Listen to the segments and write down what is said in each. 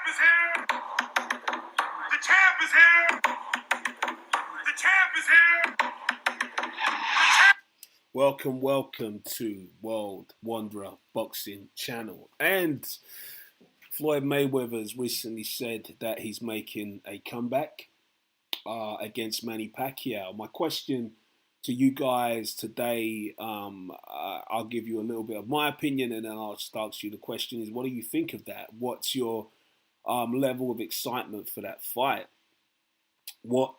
is here. The champ is here. The champ is here. Welcome to World Wanderer Boxing Channel. And Floyd Mayweather has recently said that he's making a comeback against Manny Pacquiao. My question to you guys today, I'll give you a little bit of my opinion and then I'll just ask you the question is, what do you think of that? What's your level of excitement for that fight? What,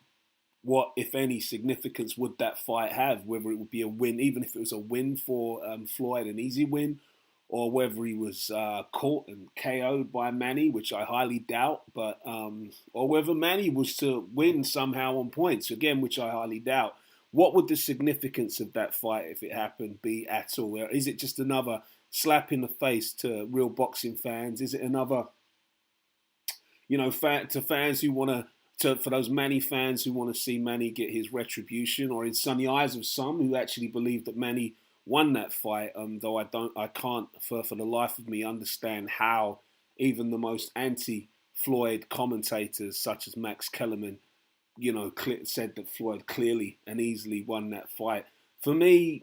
if any, significance would that fight have? Whether it would be a win, even if it was a win for Floyd, an easy win, or whether he was caught and KO'd by Manny, which I highly doubt, but or whether Manny was to win somehow on points, again, which I highly doubt. What would the significance of that fight, if it happened, be at all? Is it just another slap in the face to real boxing fans? Is it another, to fans who want for those Manny fans who want to see Manny get his retribution, or in the eyes of some who actually believe that Manny won that fight, though I can't for the life of me understand how even the most anti-Floyd commentators such as Max Kellerman, said that Floyd clearly and easily won that fight. For me,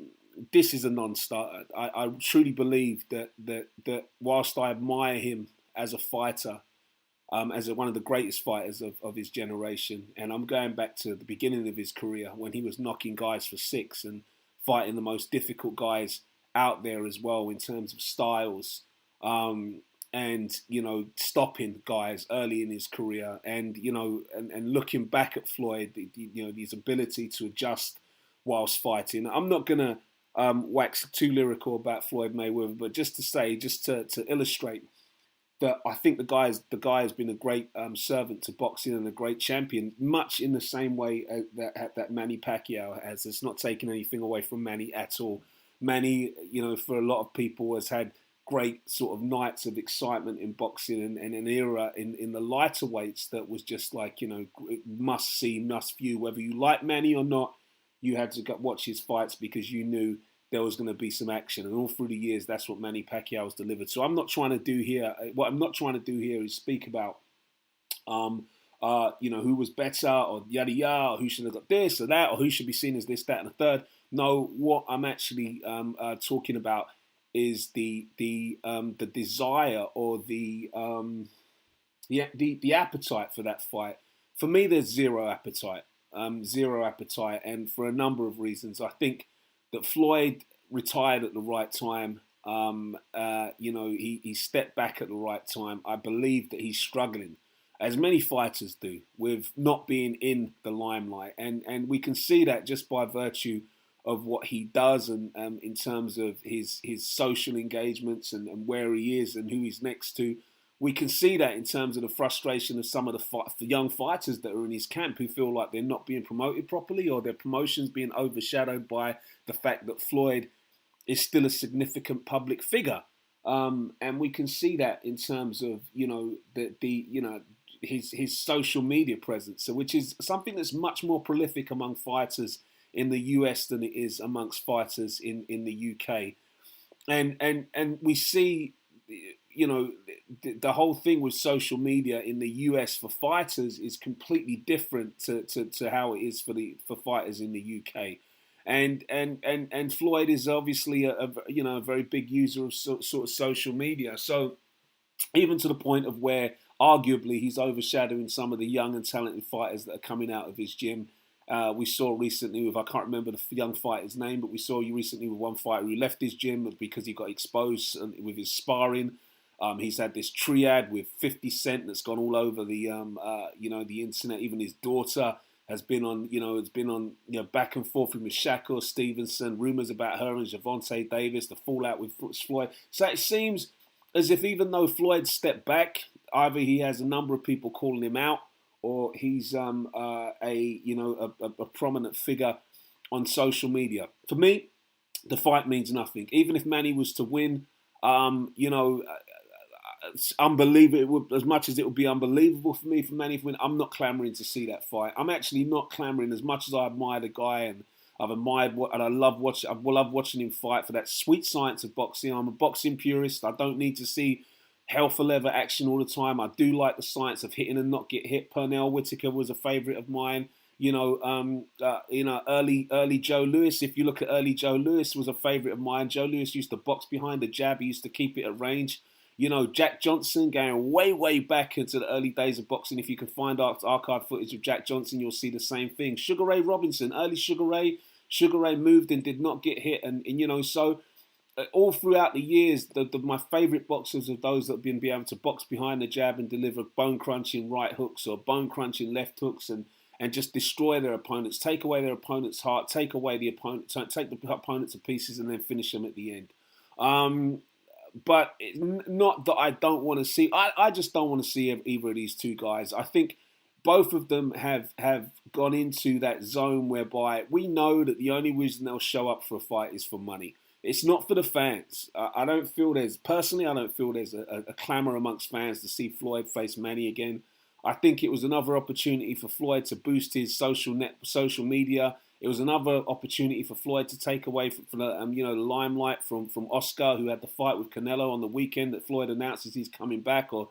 this is a non-starter. I truly believe that whilst I admire him as a fighter, as one of the greatest fighters of his generation, and I'm going back to the beginning of his career when he was knocking guys for six and fighting the most difficult guys out there as well in terms of styles, and stopping guys early in his career, and and looking back at Floyd, his ability to adjust whilst fighting. I'm not gonna wax too lyrical about Floyd Mayweather, but just to illustrate that I think the guy has been a great servant to boxing and a great champion, much in the same way that Manny Pacquiao has. It's not taking anything away from Manny at all. Manny, for a lot of people, has had great sort of nights of excitement in boxing and an era in the lighter weights that was just like, must see, must view. Whether you like Manny or not, you had to watch his fights because you knew there was going to be some action, and all through the years, that's what Manny Pacquiao has delivered. So I'm not trying to do here. What I'm not trying to do here is speak about, who was better or yada yada, or who should have got this or that, or who should be seen as this, that, and the third. No, what I'm actually talking about is the desire or the appetite for that fight. For me, there's zero appetite, and for a number of reasons. I think that Floyd retired at the right time. He stepped back at the right time. I believe that he's struggling, as many fighters do, with not being in the limelight. And we can see that just by virtue of what he does and in terms of his social engagements and where he is and who he's next to. We can see that in terms of the frustration of some of the young fighters that are in his camp who feel like they're not being promoted properly, or their promotions being overshadowed by the fact that Floyd is still a significant public figure. And we can see that in terms of, his social media presence, so which is something that's much more prolific among fighters in the US than it is amongst fighters in the UK. And we see, the whole thing with social media in the US for fighters is completely different to how it is for fighters in the UK. And Floyd is obviously a very big user of sort of social media. So even to the point of where arguably he's overshadowing some of the young and talented fighters that are coming out of his gym. We saw recently with, I can't remember the young fighter's name, but we saw recently with one fighter who left his gym because he got exposed with his sparring. He's had this triad with 50 Cent that's gone all over the the internet. Even his daughter has been on back and forth with Shakur Stevenson, rumors about her and Gervonta Davis, the fallout with Floyd. So it seems as if even though Floyd stepped back, either he has a number of people calling him out, or he's a prominent figure on social media. For me, the fight means nothing. Even if Manny was to win, it's unbelievable. As much as it would be unbelievable for Manny to win, I'm not clamouring to see that fight. I'm actually not clamouring, as much as I admire the guy and I've admired and I love watching him fight for that sweet science of boxing. I'm a boxing purist. I don't need to see hell for leather action all the time. I do like the science of hitting and not get hit. Pernell Whitaker was a favourite of mine. Early Joe Louis. If you look at early Joe Louis, was a favourite of mine. Joe Louis used to box behind the jab. He used to keep it at range. Jack Johnson, going way, way back into the early days of boxing. If you can find archive footage of Jack Johnson, you'll see the same thing. Sugar Ray Robinson, early Sugar Ray moved and did not get hit. And so all throughout the years, my favourite boxers are those that have been able to box behind the jab and deliver bone-crunching right hooks or bone-crunching left hooks and just destroy their opponents, take away their opponent's heart, take the opponent to pieces and then finish them at the end. But not that I don't want to see. I just don't want to see either of these two guys. I think both of them have gone into that zone whereby we know that the only reason they'll show up for a fight is for money. It's not for the fans. I don't feel there's a clamour amongst fans to see Floyd face Manny again. I think it was another opportunity for Floyd to boost his social media. It was another opportunity for Floyd to take away from the limelight from Oscar, who had the fight with Canelo on the weekend that Floyd announces he's coming back, and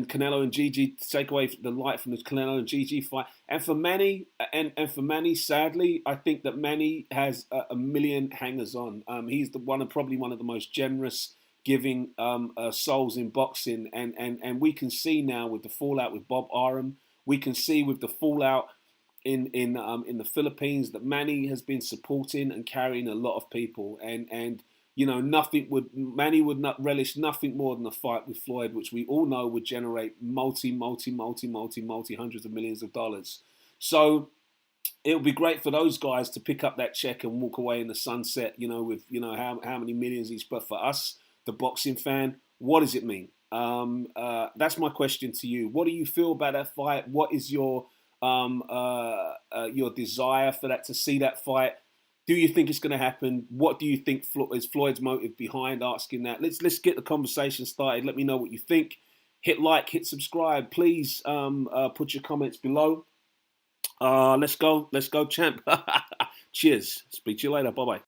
Canelo and Gigi to take away the light from the Canelo and Gigi fight. And for Manny, sadly, I think that Manny has a million hangers on. He's probably one of the most generous, giving souls in boxing, and we can see now with the fallout with Bob Arum, we can see with the fallout in the Philippines that Manny has been supporting and carrying a lot of people, and Manny would not relish nothing more than a fight with Floyd, which we all know would generate multi hundreds of millions of dollars. So it would be great for those guys to pick up that check and walk away in the sunset, with how many millions each. But for us, the boxing fan, what does it mean? That's my question to you. What do you feel about that fight? What is your desire to see that fight? Do you think it's going to happen? What do you think is Floyd's motive behind asking that? Let's get the conversation started. Let me know what you think. Hit like, hit subscribe. Please put your comments below. Let's go, champ. Cheers. Speak to you later. Bye-bye.